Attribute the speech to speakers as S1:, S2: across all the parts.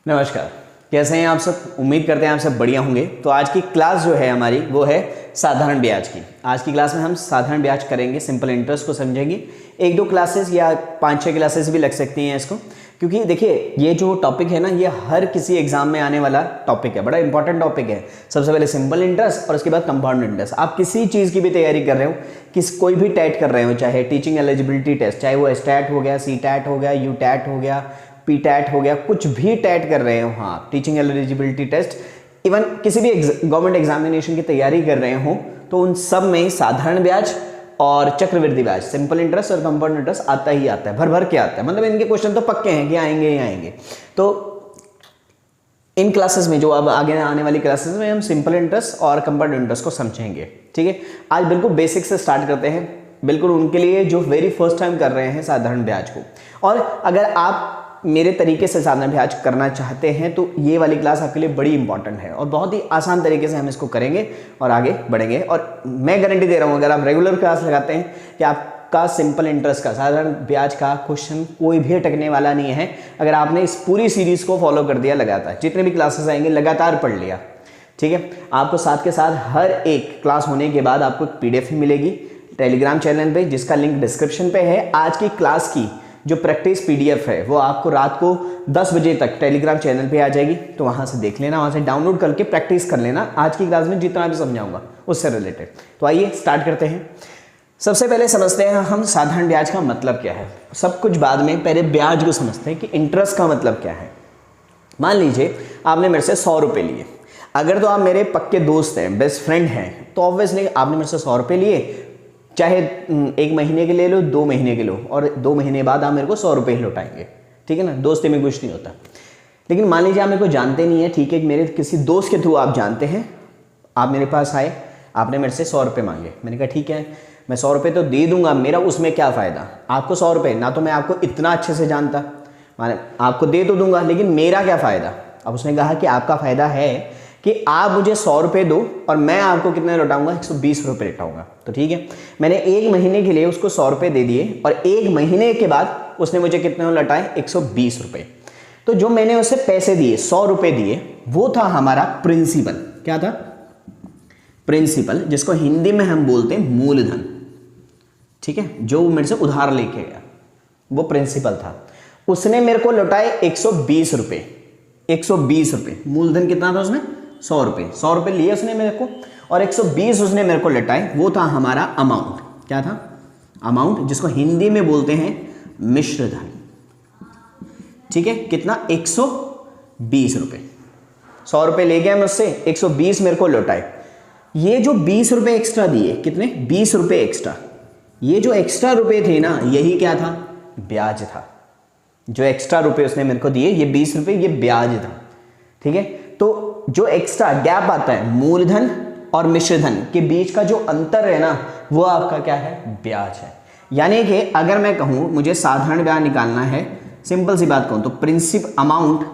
S1: नमस्कार, कैसे हैं आप सब। उम्मीद करते हैं आप सब बढ़िया होंगे। तो आज की क्लास जो है हमारी वो है साधारण ब्याज की। आज की क्लास में हम साधारण ब्याज करेंगे, सिंपल इंटरेस्ट को समझेंगे। एक दो क्लासेस या 5-6 क्लासेस भी लग सकती हैं इसको, क्योंकि देखिए ये जो टॉपिक है ना, ये हर किसी एग्जाम में आने वाला टॉपिक है, बड़ा इंपॉर्टेंट टॉपिक है। सबसे पहले सिंपल इंटरेस्ट और उसके बाद कंपाउंड इंटरेस्ट। आप किसी चीज़ की भी तैयारी कर रहे हो, कोई भी टेट कर रहे हो, चाहे टीचिंग एलिजिबिलिटी टेस्ट, चाहे वो स्टैट हो गया, सी टैट हो गया, यू टैट हो गया, पी टैट हो गया, कुछ भी टैट कर रहे हो, हाँ टीचिंग एलिजिबिलिटी टेस्ट, इवन किसी भी गवर्नमेंट एग्जामिनेशन की तैयारी कर रहे हो, तो उन सब में साधारण ब्याज और चक्रवृद्धि ब्याज, सिंपल इंटरेस्ट और कंपाउंड इंटरेस्ट आता ही आता है, भर भर के आता है। मतलब इनके क्वेश्चन तो पक्के हैं कि आएंगे ही आएंगे। तो इन क्लासेस में, जो अब आगे आने वाली क्लासेस में, हम सिंपल इंटरेस्ट और कंपाउंड इंटरेस्ट को समझेंगे। ठीक है, आज बिल्कुल बेसिक से स्टार्ट करते हैं, बिल्कुल उनके लिए जो वेरी फर्स्ट टाइम कर रहे हैं साधारण ब्याज को। और अगर आप मेरे तरीके से साधारण ब्याज करना चाहते हैं तो ये वाली क्लास आपके लिए बड़ी इंपॉर्टेंट है, और बहुत ही आसान तरीके से हम इसको करेंगे और आगे बढ़ेंगे। और मैं गारंटी दे रहा हूँ, अगर आप रेगुलर क्लास लगाते हैं कि आपका सिंपल इंटरेस्ट का, साधारण ब्याज का क्वेश्चन कोई भी अटकने वाला नहीं है। अगर आपने इस पूरी सीरीज को फॉलो कर दिया लगातार, जितने भी क्लासेस आएंगे लगातार पढ़ लिया, ठीक है। आपको साथ के साथ हर एक क्लास होने के बाद आपको PDF मिलेगी टेलीग्राम चैनल पे, जिसका लिंक डिस्क्रिप्शन पे है। आज की क्लास की जो प्रैक्टिस PDF है वो आपको रात को 10 बजे तक टेलीग्राम चैनल पे आ जाएगी, तो वहाँ से देख लेना, वहाँ से डाउनलोड करके प्रैक्टिस कर लेना आज की क्लास में जितना भी समझाऊंगा उससे रिलेटेड। तो आइए स्टार्ट करते हैं। सबसे पहले समझते हैं हम साधारण ब्याज का मतलब क्या है। सब कुछ बाद में, पहले ब्याज को समझते हैं कि इंटरेस्ट का मतलब क्या है। मान लीजिए आपने मेरे से 100 रुपये लिए। अगर तो आप मेरे पक्के दोस्त हैं, बेस्ट फ्रेंड हैं, तो ऑब्वियसली आपने मेरे से 100 रुपये लिए, चाहे 1 महीने के ले लो, 2 महीने के लो, और 2 महीने बाद आप मेरे को 100 रुपये लौटाएंगे, ठीक है ना। दोस्ती में कुछ नहीं होता। लेकिन मान लीजिए आप मेरे को जानते नहीं है, ठीक है, मेरे किसी दोस्त के थ्रू आप जानते हैं, आप मेरे पास आए, आपने मेरे से 100 रुपये मांगे। मैंने कहा ठीक है, मैं 100 रुपये तो दे दूंगा, मेरा उसमें क्या फ़ायदा। आपको 100 रुपये, ना तो मैं आपको इतना अच्छे से जानता, माने आपको दे तो दूंगा, लेकिन मेरा क्या फ़ायदा। अब उसने कहा कि आपका फ़ायदा है कि आप मुझे 100 रुपये दो और मैं आपको कितने लौटाऊंगा, 120 रुपये लौटाऊंगा। तो ठीक है, मैंने 1 महीने के लिए उसको 100 रुपये दे दिए, और 1 महीने के बाद उसने मुझे कितने लौटाए, 120 रुपये। तो जो मैंने उसे पैसे दिए, 100 रुपये दिए, वो था हमारा प्रिंसिपल। क्या था? प्रिंसिपल, जिसको हिंदी में हम बोलते हैं मूलधन। ठीक है, जो मेरे से उधार लेके गया वो प्रिंसिपल था। उसने मेरे को लौटाए 120 रुपये। 120 रुपये मूलधन कितना था उसमें? 100 रुपये। 100 रुपये लिए उसने मेरे को, और 120 उसने मेरे को लौटाए। वो था हमारा अमाउंट। क्या था? अमाउंट, जिसको हिंदी में बोलते हैं मिश्र धन। ठीक है, कितना? 120 रुपये। 100 रुपये ले गया मुझसे, 120 मेरे को लौटाए। ये जो 20 रुपये एक्स्ट्रा दिए, कितने? 20 रुपये एक्स्ट्रा। ये जो एक्स्ट्रा रुपये थे ना, यही क्या था? ब्याज था। जो एक्स्ट्रा रुपये उसने मेरे को दिए, ये 20 रुपये, ये ब्याज था। ठीक है, तो जो एक्स्ट्रा गैप आता है मूलधन और मिश्रधन के बीच का जो अंतर है ना, वो आपका क्या है? ब्याज है। यानी कि अगर मैं कहूं मुझे साधारण ब्याज निकालना है, सिंपल सी बात कहूं तो प्रिंसिपल अमाउंट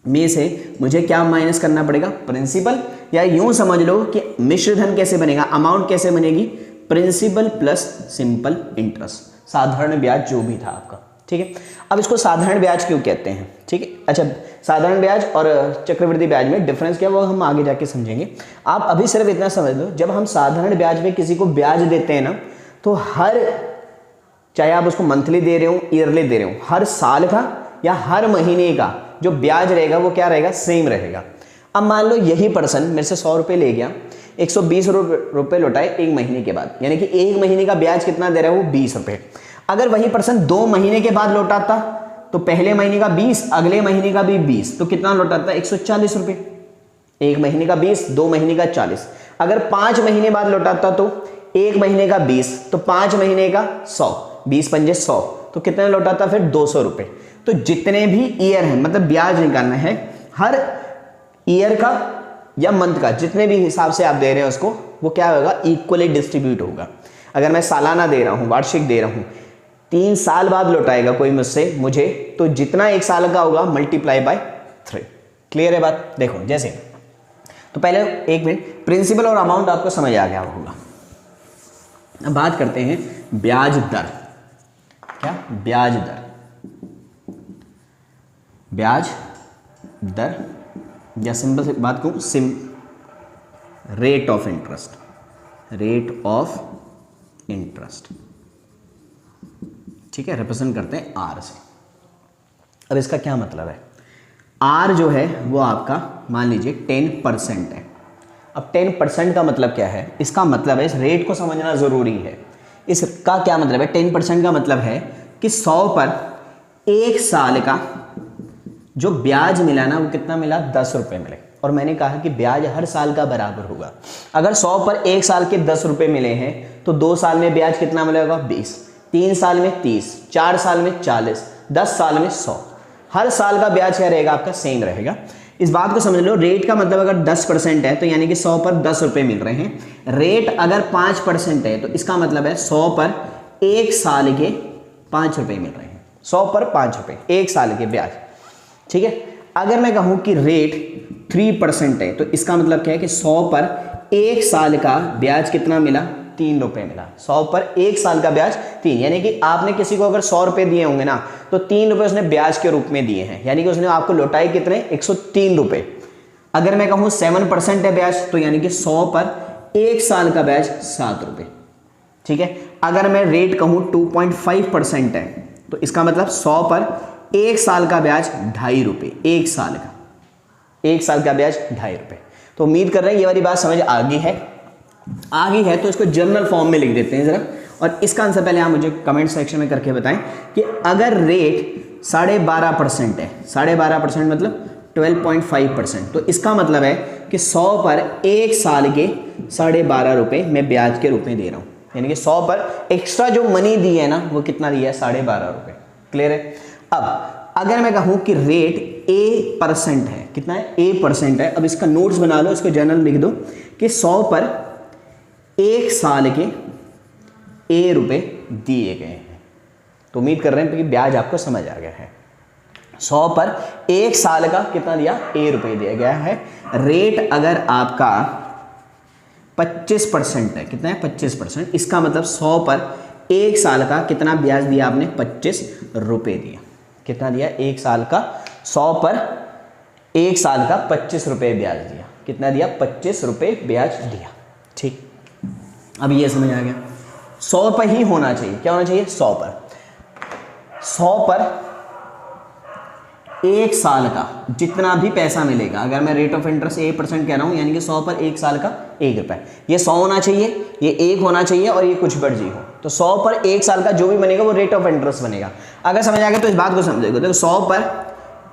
S1: में से मुझे क्या माइनस करना पड़ेगा? प्रिंसिपल। या यूं समझ लो कि मिश्रधन कैसे बनेगा, अमाउंट कैसे बनेगी? प्रिंसिपल प्लस सिंपल इंटरेस्ट, साधारण ब्याज जो भी था आपका। ठीक है, अब इसको साधारण ब्याज क्यों कहते हैं? ठीक है, अच्छा, साधारण ब्याज और चक्रवृद्धि ब्याज में डिफरेंस क्या है वो हम आगे जाके समझेंगे। आप अभी सिर्फ इतना समझ लो, जब हम साधारण ब्याज में किसी को ब्याज देते हैं ना, तो चाहे आप उसको मंथली दे रहे हो, ईयरली दे रहे हो, हर साल का या हर महीने का जो ब्याज रहेगा वो क्या रहेगा? सेम रहेगा। अब मान लो यही पर्सन मेरे से 100 रुपये ले गया, 120 रुपये लौटाए 1 महीने के बाद, यानी कि 1 महीने का ब्याज कितना दे रहा है वो? 20 रुपये। अगर वही पर्सन 2 महीने के बाद लौटाता, तो पहले महीने का 20, अगले महीने का भी 20, तो कितना लौटाता? 140 रुपये। 1 महीने का 20, 2 महीने का 40। अगर 5 महीने बाद लौटाता तो 1 महीने का 20, तो 5 महीने का 100, 20 पंजे 100, तो कितने लौटाता फिर? 200 रुपये। तो जितने भी ईयर हैं, मतलब ब्याज निकालना है, हर ईयर का या मंथ का, जितने भी हिसाब से आप दे रहे हैं उसको, वो क्या होगा? इक्वली डिस्ट्रीब्यूट होगा। अगर मैं सालाना दे रहा हूँ, वार्षिक दे रहा हूँ, 3 साल बाद लौटाएगा कोई मुझसे मुझे, तो जितना 1 साल का होगा मल्टीप्लाई बाय 3। क्लियर है बात? देखो जैसे, तो पहले 1 मिनट, प्रिंसिपल और अमाउंट आपको समझ आ गया होगा। अब बात करते हैं ब्याज दर। क्या? ब्याज दर। ब्याज दर, या सिंपल से बात कहूँ rate of interest, rate of interest, ठीक है, रिप्रेजेंट करते हैं आर से। अब इसका क्या मतलब है, आर जो है वो आपका मान लीजिए 10% है। अब 10% का मतलब क्या है, इसका मतलब है, इस रेट को समझना ज़रूरी है। इसका क्या मतलब है, 10% का मतलब है कि 100 पर 1 साल का जो ब्याज मिला ना वो कितना मिला, 10 रुपये मिले। और मैंने कहा कि ब्याज हर साल का बराबर होगा। अगर 100 पर 1 साल के 10 रुपये मिले हैं तो 2 साल में ब्याज कितना मिलेगा, 20, 3 साल में 30, 4 साल में 40, 10 साल में 100। हर साल का ब्याज क्या रहेगा आपका, सेम रहेगा। इस बात को समझ लो, रेट का मतलब अगर 10% है तो यानी कि 100 पर 10 रुपये मिल रहे हैं। रेट अगर 5% है तो इसका मतलब है 100 पर 1 साल के 5 रुपये मिल रहे हैं। 100 पर 5 रुपये 1 साल के ब्याज, ठीक है। अगर मैं कहूँ कि रेट 3% है तो इसका मतलब क्या है कि 100 पर 1 साल का ब्याज कितना मिला, 3 रुपये मिला। 100 पर 1 साल का ब्याज 3, यानी कि आपने किसी को अगर 100 रुपये दिए होंगे ना तो 3 रुपये उसने ब्याज के रूप में दिए हैं, यानी कि उसने आपको लौटाए कितने, 103 रुपये। अगर मैं कहूँ 7% है ब्याज तो यानी कि 100 पर 1 साल का ब्याज 7 रुपये, ठीक है। अगर मैं रेट कहूँ 2.5% है तो इसका मतलब 100 पर 1 साल का ब्याज 2.5 रुपये, 1 साल का, 1 साल का ब्याज 2.5 रुपये। तो उम्मीद कर रहे हैं ये वाली बात समझ आ गई है, तो इसको जनरल फॉर्म में लिख देते हैं ज़रा। और इसका आंसर पहले आप मुझे कमेंट सेक्शन में करके बताएं कि अगर रेट 12.5% है, 12.5% मतलब 12.5%, तो इसका मतलब है कि 100 पर 1 साल के 12.5 रुपये मैं ब्याज के रूप में दे रहा हूँ, यानी कि 100 पर एक्स्ट्रा जो मनी दी है ना वो कितना दिया है, 12.5 रुपये। क्लियर है। अब अगर मैं कहूँ कि रेट A% है, कितना है, A% है। अब इसका नोट्स बना लो, इसको जनरल लिख दो कि 100 पर 1 साल के A रुपये दिए गए हैं। तो उम्मीद कर रहे हैं कि ब्याज आपको समझ आ गया है। 100 पर 1 साल का कितना दिया, A रुपये दिया गया है। रेट अगर आपका 25% है, कितना है, 25%, इसका मतलब 100 पर 1 साल का कितना ब्याज दिया आपने, 25 रुपये दिया। कितना दिया, 1 साल का, 100 पर 1 साल का 25 रुपये ब्याज दिया। कितना दिया, 25 रुपये ब्याज दिया, ठीक। अब ये समझ आ गया, 100 पर ही होना चाहिए, क्या होना चाहिए, 100 पर। 100 पर 1 साल का जितना भी पैसा मिलेगा, अगर मैं रेट ऑफ इंटरेस्ट A% कह रहा हूँ, यानी कि 100 पर 1 साल का 1 रुपये, ये 100 होना चाहिए, ये 1 होना चाहिए और ये कुछ मर्जी हो। तो 100 पर 1 साल का जो भी बनेगा वो रेट ऑफ इंटरेस्ट बनेगा। अगर समझ आ गया तो इस बात को समझेगा। तो 100 पर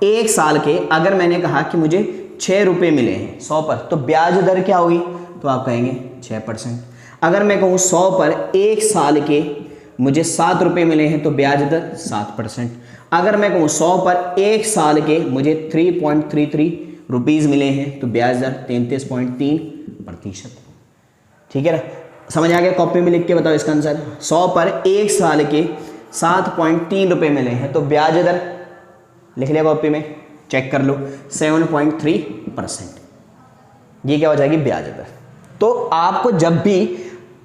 S1: 1 साल के अगर मैंने कहा कि मुझे 6 रुपये मिले हैं 100 पर, तो ब्याज दर क्या होगी, तो आप कहेंगे 6%। अगर मैं कहूँ 100 पर 1 साल के मुझे 7 रुपये मिले हैं तो ब्याज दर 7%। अगर मैं कहूँ 100 पर 1 साल के मुझे 3.33 रुपीज़ मिले हैं तो ब्याज दर 33.3%। ठीक है ना, समझ आ गया। कॉपी में लिख के बताओ इसका आंसर। 100 पर 1 साल के 7.3 रुपये मिले हैं तो ब्याज दर लिख लिया कॉपी में, चेक कर लो, 7.3%। ये क्या हो जाएगी, ब्याज दर। तो आपको जब भी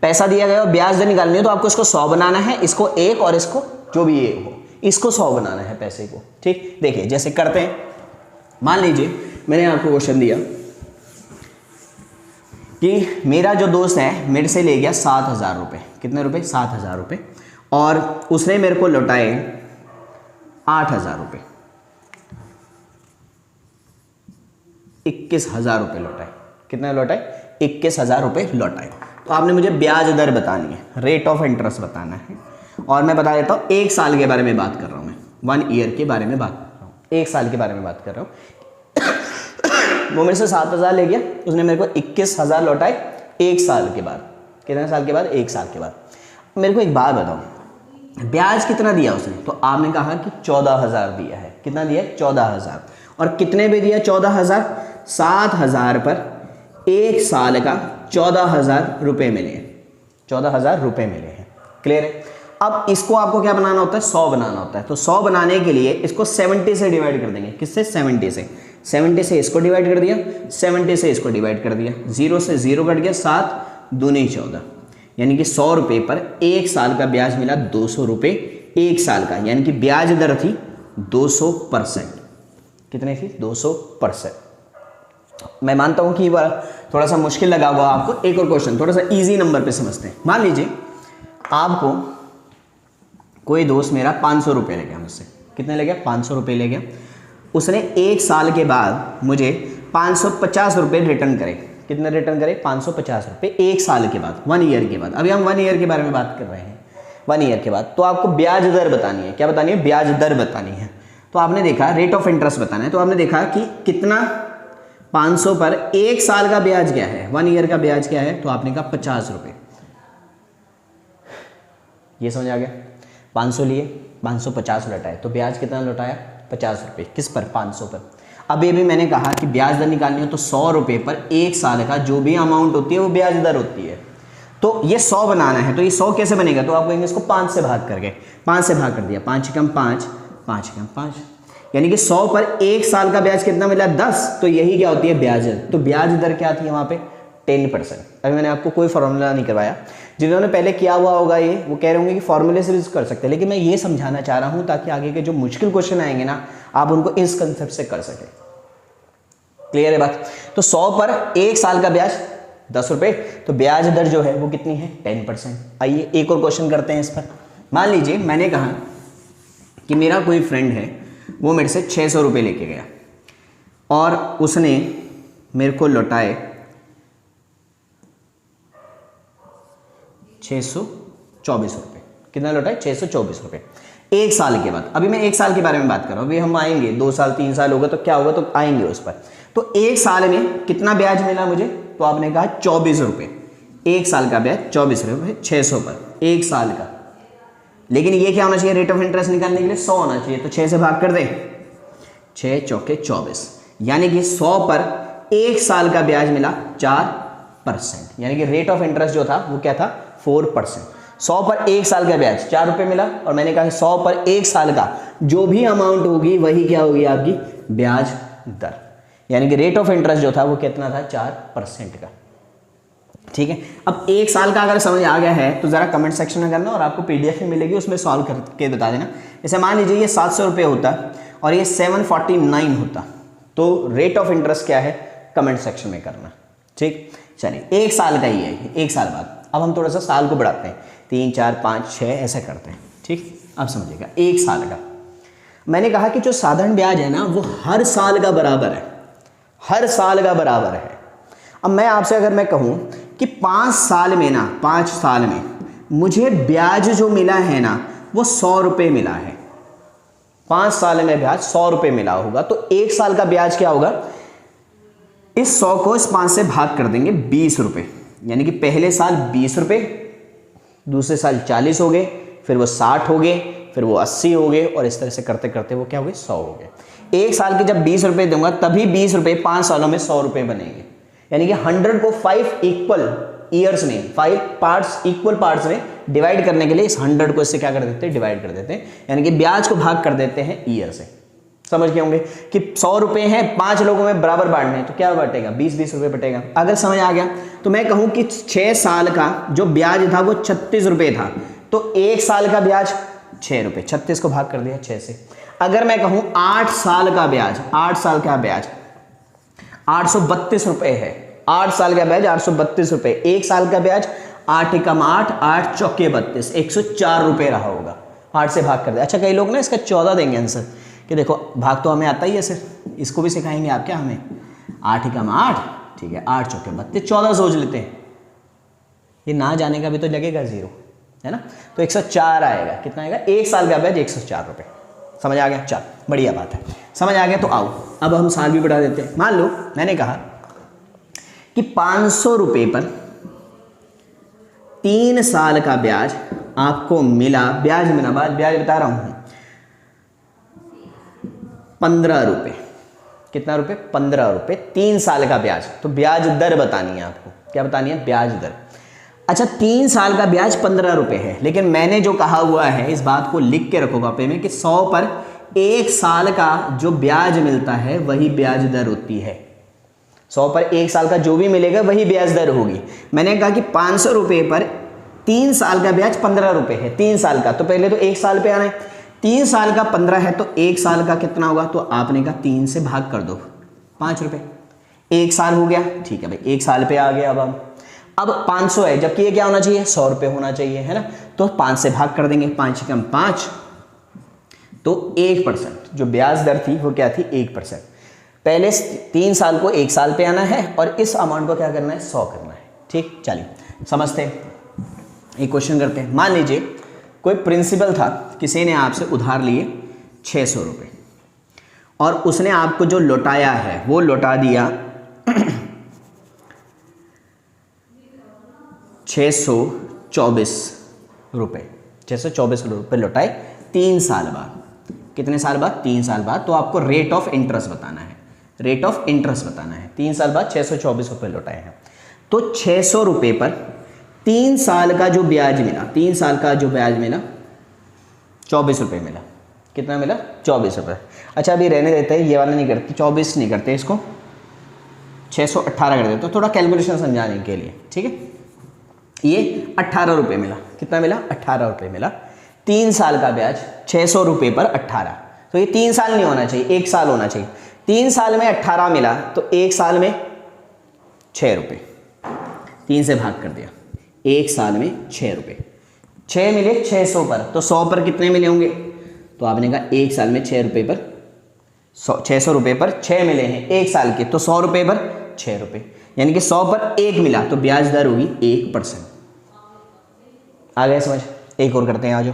S1: पैसा दिया गया और ब्याज दर निकालनी है तो आपको इसको 100 बनाना है, इसको 1 और इसको जो भी 1 हो इसको 100 बनाना है पैसे को। ठीक, देखिए जैसे करते हैं, मान लीजिए मैंने आपको क्वेश्चन दिया कि मेरा जो दोस्त है मेरे से ले गया 7,000 रुपये। कितने रुपए, 7,000 रुपये, और उसने मेरे को लौटाए 8,000 रुपये, 21,000 रुपये लौटाए। कितने लौटाए, 21,000 रुपये लौटाए। तो आपने मुझे ब्याज दर बतानी है, रेट ऑफ इंटरेस्ट बताना है। और मैं बता देता हूँ 1 साल के बारे में बात कर रहा हूँ मैं, 1 ईयर के बारे में बात कर रहा हूँ, 1 साल के बारे में बात कर रहा हूँ। वो मेरे से 7,000 ले गया, उसने मेरे को 21,000 लौटाए 1 साल के बाद। कितने साल के बाद, 1 साल के बाद। मेरे को एक बात बताओ, ब्याज कितना दिया उसने, तो आपने कहा कि 14,000 दिया है। कितना दिया, 14,000। और कितने पे दिया 14,000, 7,000 पर 1 साल का 14,000 रुपये मिले हैं, 14,000 रुपये मिले हैं। क्लियर है। अब इसको आपको क्या बनाना होता है, 100 बनाना होता है। तो 100 बनाने के लिए इसको 70 से डिवाइड कर देंगे। किससे, 70 से। 70 से इसको डिवाइड कर दिया, 70 से इसको डिवाइड कर दिया, 0 से 0 कट गया, 7 दूनी 14, यानी कि 100 रुपये पर 1 साल का ब्याज मिला 200 रुपये 1 साल का, यानी कि ब्याज दर थी 200%। कितने थी 200%। मैं मानता हूं कि ये थोड़ा सा मुश्किल लगा हुआ आपको। एक और क्वेश्चन थोड़ा सा इजी नंबर पे समझते हैं। मान लीजिए आपको कोई दोस्त मेरा 500 रुपये ले गया मुझसे। कितने ले गया? 500 रुपये ले गया। उसने 1 साल के बाद मुझे 550 रुपये रिटर्न करे। कितने रिटर्न करे? 550 रुपये 1 साल के बाद, 1 ईयर के बाद। अभी हम 1 ईयर के बारे में बात कर रहे हैं। 1 ईयर के बाद तो आपको ब्याज दर बतानी है। क्या बतानी है? ब्याज दर बतानी है। तो आपने देखा रेट ऑफ इंटरेस्ट बताना है। तो आपने देखा कि कितना 500 पर 1 साल का ब्याज क्या है, 1 ईयर का ब्याज क्या है? तो आपने कहा 50 रुपये। ये समझ आ गया? 500 लिए, 550 लौटाए, तो ब्याज कितना लौटाया? 50 रुपये। किस पर? 500 पर। अब ये भी मैंने कहा कि ब्याज दर निकालनी हो तो 100 रुपये पर 1 साल का जो भी अमाउंट होती है वो ब्याज दर होती है। तो ये 100 बनाना है। तो ये 100 कैसे बनेगा? तो आप कहेंगे इसको 5 से भाग करके। 5 से भाग कर दिया, 5 एकम 5, 5 एकम 5, यानी कि 100 पर 1 साल का ब्याज कितना मिला? 10। तो यही क्या होती है? ब्याज दर। तो ब्याज दर क्या थी वहाँ पे? 10%। अभी मैंने आपको कोई फॉर्मूला नहीं करवाया। जिन्होंने पहले किया हुआ होगा ये वो कह रहे होंगे कि फॉर्मूले से भी कर सकते हैं, लेकिन मैं ये समझाना चाह रहा हूँ ताकि आगे के जो मुश्किल क्वेश्चन आएंगे ना आप उनको इस कंसेप्ट से कर सकें। क्लियर है बात? तो 100 पर 1 साल का ब्याज 10 रुपये, तो ब्याज दर जो है वो कितनी है? 10%। आइए एक और क्वेश्चन करते हैं इस पर। मान लीजिए मैंने कहा कि मेरा कोई फ्रेंड है, वो मेरे से 600 रुपये लेके गया और उसने मेरे को लौटाए 624 रुपये। कितना लौटाए? 624 रुपये 1 साल के बाद। अभी मैं 1 साल के बारे में बात कर रहा हूँ। अभी हम आएंगे 2 साल 3 साल होगा तो क्या होगा, तो आएंगे उस पर। तो 1 साल में कितना ब्याज मिला मुझे? तो आपने कहा 24 रुपये। 1 साल का ब्याज 24 रुपये 600 पर 1 साल का। लेकिन ये क्या होना चाहिए? रेट ऑफ इंटरेस्ट निकालने के लिए 100 होना चाहिए। तो 6 से भाग कर दें, 6 चौके 24, यानी कि 100 पर 1 साल का ब्याज मिला 4%। यानी कि रेट ऑफ इंटरेस्ट जो था वो क्या था? 4%। 100 पर 1 साल का ब्याज 4 रुपये मिला और मैंने कहा 100 पर 1 साल का जो भी अमाउंट होगी वही क्या होगी? आपकी ब्याज दर। यानी कि रेट ऑफ इंटरेस्ट जो था वो कितना था? 4% का। ठीक है। अब 1 साल का अगर समझ आ गया है तो जरा कमेंट सेक्शन में करना और आपको पीडीएफ में मिलेगी, उसमें सॉल्व करके बता देना। जैसे मान लीजिए ये 700 रुपये होता और ये 749 होता, तो रेट ऑफ इंटरेस्ट क्या है? कमेंट सेक्शन में करना। ठीक, चलिए 1 साल का ही है, 1 साल बाद। अब हम थोड़ा सा साल को बढ़ाते हैं, 3 4 5 6 ऐसे करते हैं। ठीक, अब समझिएगा 1 साल का। मैंने कहा कि जो साधारण ब्याज है ना वो हर साल का बराबर है, हर साल का बराबर है। अब मैं आपसे अगर मैं कहूँ कि 5 साल में ना, 5 साल में मुझे ब्याज जो मिला है ना वो 100 रुपये मिला है। 5 साल में ब्याज 100 रुपये मिला होगा, तो 1 साल का ब्याज क्या होगा? इस 100 को इस 5 से भाग कर देंगे 20 रुपये, यानी कि पहले साल 20 रुपये, दूसरे साल 40 हो गए, फिर वो 60 हो गए, फिर वो 80 हो गए, और इस तरह से करते करते वो क्या हो गए? 100 हो गए। 1 साल के जब 20 रुपये दूंगा तभी 20 रुपये 5 सालों में 100 रुपये बनेंगे। यानी कि 100 को 5 इक्वल ईयर्स में, 5 पार्ट्स इक्वल पार्ट्स में डिवाइड करने के लिए इस 100 को इससे क्या कर देते हैं? डिवाइड कर देते हैं, यानी कि ब्याज को भाग कर देते हैं ईयर से। समझ गए होंगे कि 100 रुपये हैं, 5 लोगों में बराबर बांटने हैं, तो क्या बटेगा? 20-20 रुपये बटेगा। अगर समझ आ गया तो मैं कहूँ कि 6 साल का जो ब्याज था वो 36 रुपये था, तो 1 साल का ब्याज 6 रुपये, 36 को भाग कर दिया 6 से। अगर मैं कहूँ 8 साल का ब्याज, 8 साल का ब्याज 832 रुपये है, 8 साल का ब्याज 832 रुपये, 1 साल का ब्याज 8 एकम 8, 8 चौके 32, 104 रुपये रहा होगा। 8 से भाग कर दिया। अच्छा, कई लोग ना इसका 14 देंगे आंसर कि देखो भाग तो हमें आता ही है सर, इसको भी सिखाएंगे आप क्या हमें? 8 एकम 8, ठीक है, 8 चौके 32, 14 सोच लेते हैं। ये ना जाने का भी तो लगेगा 0, है ना? तो 104 आएगा। कितना आएगा? 1 साल का ब्याज 104 रुपये। समझ आ गया? चल, बढ़िया बात है। समझ आ गया तो आओ अब हम साल भी बढ़ा देते हैं। मान लो मैंने कहा कि 500 रुपये पर 3 साल का ब्याज आपको मिला, ब्याज मिला, ब्याज बता रहा हूं 15 रुपये। कितना रुपये? 15 रुपये, 3 साल का ब्याज। तो ब्याज दर बतानी है आपको। क्या बतानी है? ब्याज दर। अच्छा, 3 साल का ब्याज 15 रुपये है, लेकिन मैंने जो कहा हुआ है इस बात को लिख के रखो कॉपी में कि 100 पर 1 साल का जो ब्याज मिलता है वही ब्याज दर होती है। 100 पर 1 साल का जो भी मिलेगा वही ब्याज दर होगी। मैंने कहा कि 500 रुपये पर 3 साल का ब्याज 15 रुपये है, 3 साल का। तो पहले तो 1 साल पे आना है, 3 साल का 15 है तो 1 साल का कितना होगा, तो आपने कहा 3 से भाग कर दो, 5 रुपए। 1 साल हो गया, ठीक है भाई, 1 साल पे आ गया। अब 500 है, जबकि ये क्या होना चाहिए, 100 रुपये होना चाहिए, है ना। तो 5 से भाग कर देंगे, 5 कम 5, तो 1%। जो ब्याज दर थी वो क्या थी, 1%। पहले 3 साल को 1 साल पे आना है और इस अमाउंट को क्या करना है, 100 करना है। ठीक, चलिए समझते हैं, एक क्वेश्चन करते हैं। मान लीजिए कोई प्रिंसिपल था, किसी ने आपसे उधार लिए 600 रुपये और उसने आपको जो लौटाया है वो लौटा दिया 624 रुपये। 624 रुपये लौटाए 3 साल बाद। कितने साल बाद, 3 साल बाद। तो आपको रेट ऑफ इंटरेस्ट बताना है, रेट ऑफ इंटरेस्ट बताना है। 3 साल बाद 624 रुपये लौटाए हैं, तो 600 रुपये पर 3 साल का जो ब्याज मिला, 3 साल का जो ब्याज मिला 24 रुपये मिला। कितना मिला, 24 रुपये। अच्छा अभी रहने देते हैं, ये वाला नहीं करते, 24 नहीं करते, इसको 618 कर देते, तो थोड़ा कैलकुलेशन समझाने के लिए, ठीक है। ये 18 रुपये मिला, कितना मिला, 18 रुपये मिला। 3 साल का ब्याज 600 रुपये पर 18, तो ये 3 साल नहीं होना चाहिए, 1 साल होना चाहिए। 3 साल में 18 मिला तो 1 साल में 6 रुपये, 3 से भाग कर दिया, 1 साल में 6 रुपये। 6 मिले 600 पर, तो 100 पर कितने मिले होंगे, तो आपने कहा 1 साल में 6 रुपये पर 600 रुपये पर 6 मिले हैं 1 साल के, तो 100 रुपये पर 6 रुपये, यानी कि 100 पर 1 मिला तो ब्याज दर होगी 1%। आ गया समझ। एक और करते हैं आज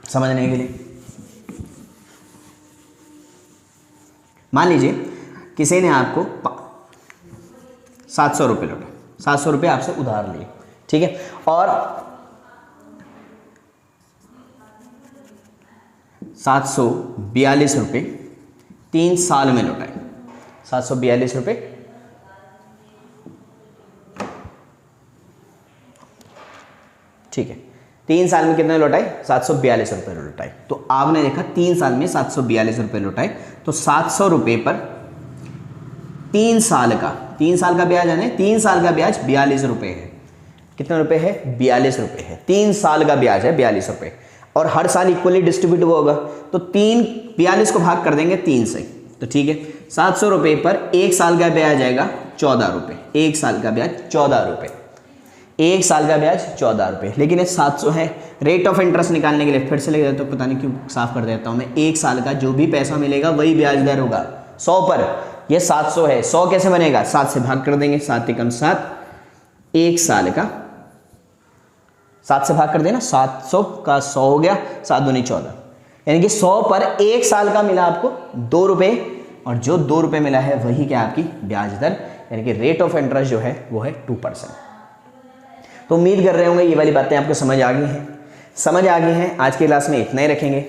S1: समझने के लिए। मान लीजिए किसी ने आपको 700 रुपये लौटे, 700 रुपये आपसे उधार लिए, ठीक है, और 742 रुपये 3 साल में लौटाए। 742 रुपये, ठीक है, 3 साल में कितने लौटाए, 742 रुपये लौटाए। तो आपने देखा 3 साल में 742 रुपये लौटाए, तो 700 रुपये पर 3 साल का ब्याज है, 3 साल का ब्याज 42 रुपये है। कितने रुपये है, 42 रुपये है। 3 साल का ब्याज है 42 रुपये, और हर साल इक्वली डिस्ट्रीब्यूट होगा, तो 42 को भाग कर देंगे 3 से, तो ठीक है। 700 रुपये पर 1 साल का ब्याज आएगा 14 रुपये, 1 साल का ब्याज 14 रुपये, 1 साल का ब्याज 14 रुपये। लेकिन ये 700 है, रेट ऑफ इंटरेस्ट निकालने के लिए फिर से ले जाता हूँ, पता नहीं क्यों साफ कर देता हूँ मैं। 1 साल का जो भी पैसा मिलेगा वही ब्याज दर होगा 100 पर, ये 700 है, 100 कैसे बनेगा, 7 से भाग कर देंगे, 7 एकम 7, 1 साल का 7 से भाग कर देना, 700 का 100 हो गया, 7 दूनी 14, यानी कि 100 पर 1 साल का मिला आपको 2 रुपये, और जो 2 रुपये मिला है वही क्या आपकी ब्याज दर, यानी कि रेट ऑफ इंटरेस्ट जो है वो है 2%। तो उम्मीद कर रहे होंगे ये वाली बातें आपको समझ आ गई हैं। आज की क्लास में इतना ही रखेंगे।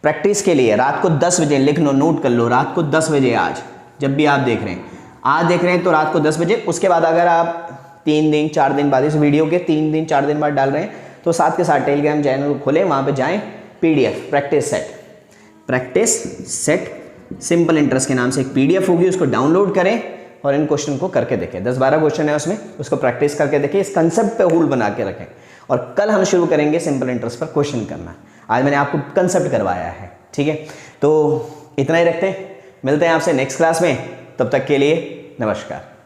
S1: प्रैक्टिस के लिए रात को 10 बजे लिख लो, नोट कर लो, रात को 10 बजे आज जब भी आप देख रहे हैं, आज देख रहे हैं तो रात को 10 बजे। उसके बाद अगर आप 3 दिन 4 दिन बाद इस वीडियो के 3 दिन 4 दिन बाद डाल रहे हैं, तो साथ के साथ टेलीग्राम चैनल को खोलें, वहाँ पे जाएं, PDF practice set simple interest के नाम से एक PDF होगी, उसको डाउनलोड करें और इन क्वेश्चन को करके देखें। 10-12 क्वेश्चन है उसमें, उसको प्रैक्टिस करके देखें, इस कंसेप्ट पे हुल बना के रखें, और कल हम शुरू करेंगे सिंपल इंटरेस्ट पर क्वेश्चन करना। आज मैंने आपको कंसेप्ट करवाया है, ठीक है। तो इतना ही रखते हैं, मिलते हैं आपसे नेक्स्ट क्लास में, तब तक के लिए नमस्कार।